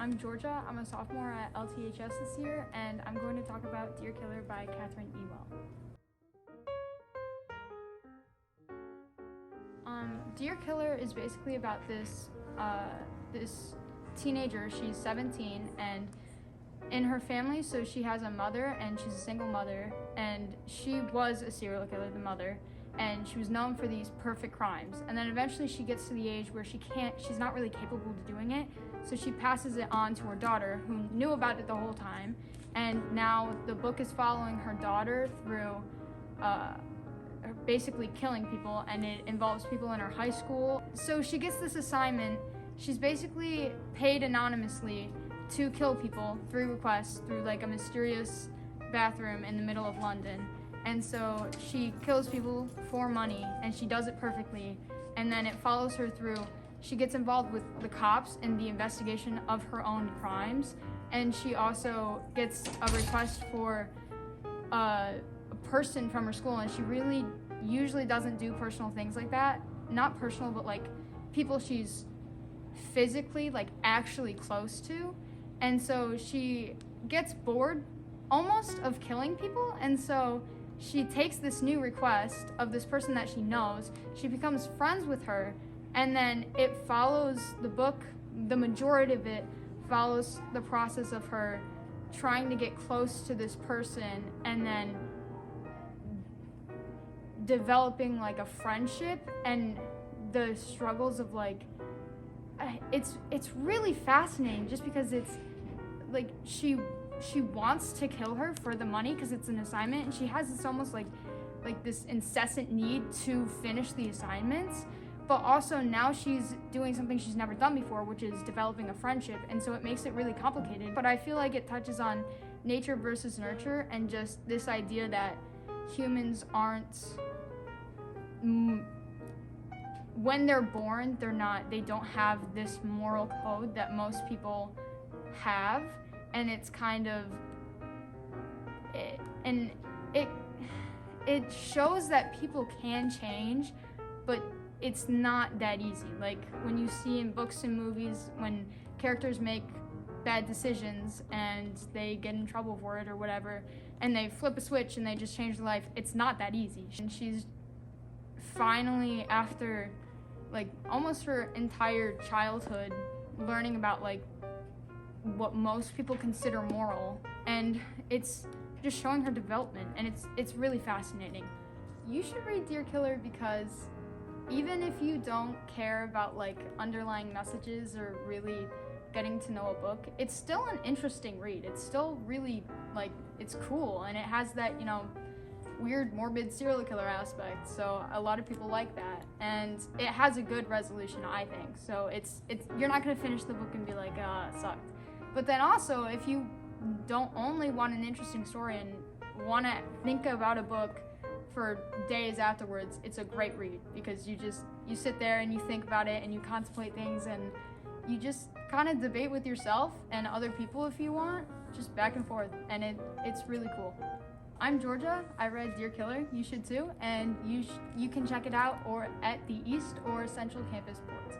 I'm Georgia. I'm a sophomore at LTHS this year, and I'm going to talk about Dear Killer by Katherine Ewell. Dear Killer is basically about this teenager. She's 17, and in her family, so she has a mother, and she's a single mother, and she was a serial killer, the mother, and she was known for these perfect crimes. And then eventually she gets to the age where she's not really capable of doing it, so she passes it on to her daughter, who knew about it the whole time. And now the book is following her daughter through basically killing people, and it involves people in her high school. So she gets this assignment. She's basically paid anonymously to kill people through requests through like a mysterious bathroom in the middle of London. And so she kills people for money, and she does it perfectly. And then it follows her through. She gets involved with the cops in the investigation of her own crimes. And she also gets a request for a person from her school, and she really usually doesn't do personal things like that. Not personal, but like people she's physically, like actually close to. And so she gets bored almost of killing people, and so she takes this new request of this person that she knows. She becomes friends with her, and then it follows the book. The majority of it follows the process of her trying to get close to this person, and then developing like a friendship, and the struggles of like it's really fascinating, just because it's like she wants to kill her for the money because it's an assignment, and she has this almost like this incessant need to finish the assignments, but also now she's doing something she's never done before, which is developing a friendship, and so it makes it really complicated. But I feel like it touches on nature versus nurture, and just this idea that humans aren't, when they're born, they don't have this moral code that most people have, and it's kind of it shows that people can change, but it's not that easy. Like when you see in books and movies when characters make bad decisions and they get in trouble for it or whatever, and they flip a switch and they just change their life, it's not that easy. And she's finally, after like almost her entire childhood, learning about like what most people consider moral, and it's just showing her development, and it's really fascinating. You should read Dear Killer because even if you don't care about like underlying messages or really getting to know a book, it's still an interesting read. It's still really like, it's cool, and it has that, weird morbid serial killer aspect, so a lot of people like that, and it has a good resolution, I think. So it's you're not going to finish the book and be like, it sucked. But then also, if you don't only want an interesting story and want to think about a book for days afterwards, it's a great read, because you sit there and you think about it and you contemplate things, and you just kind of debate with yourself and other people if you want, just back and forth, and it's really cool. I'm Georgia. I read Dear Killer. You should too, and you can check it out or at the East or Central Campus boards.